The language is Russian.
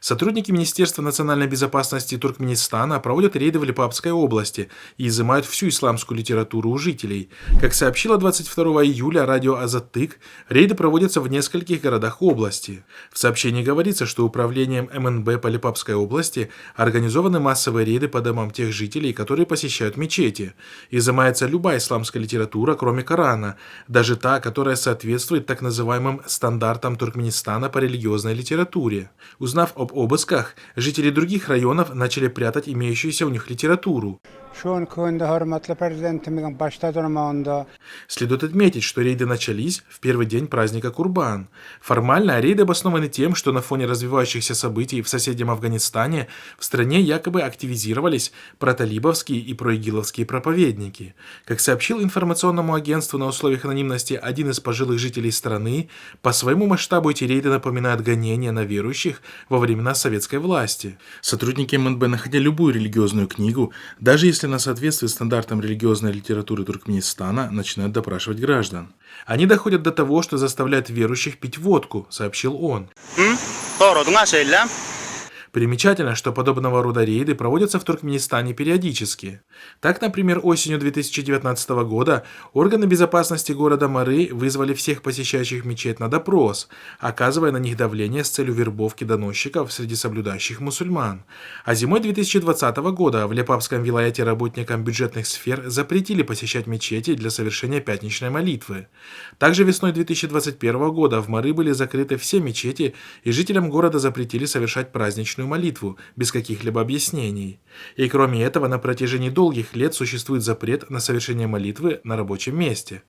Сотрудники Министерства национальной безопасности Туркменистана проводят рейды в Липапской области и изымают всю исламскую литературу у жителей. Как сообщило 22 июля радио «Азаттык», рейды проводятся в нескольких городах области. В сообщении говорится, что управлением МНБ по Липапской области организованы массовые рейды по домам тех жителей, которые посещают мечети. Изымается любая исламская литература, кроме Корана, даже та, которая соответствует так называемым стандартам Туркменистана по религиозной литературе. Узнав об обысках, жители других районов начали прятать имеющуюся у них литературу. Следует отметить, что рейды начались в первый день праздника Курбан. Формально рейды обоснованы тем, что на фоне развивающихся событий в соседнем Афганистане в стране якобы активизировались проталибовские и проигиловские проповедники. Как сообщил информационному агентству на условиях анонимности один из пожилых жителей страны, по своему масштабу эти рейды напоминают гонения на верующих во времена советской власти. Сотрудники МНБ, находя любую религиозную книгу, даже если на соответствии стандартам религиозной литературы Туркменистана, начинают допрашивать граждан. Они доходят до того, что заставляют верующих пить водку, сообщил он. Примечательно, что подобного рода рейды проводятся в Туркменистане периодически. Так, например, осенью 2019 года органы безопасности города Мары вызвали всех посещающих мечеть на допрос, оказывая на них давление с целью вербовки доносчиков среди соблюдающих мусульман. А зимой 2020 года в Лепапском вилаяте работникам бюджетных сфер запретили посещать мечети для совершения пятничной молитвы. Также весной 2021 года в Мары были закрыты все мечети, и жителям города запретили совершать праздничную молитву без каких-либо объяснений. И кроме этого, на протяжении долгих лет существует запрет на совершение молитвы на рабочем месте.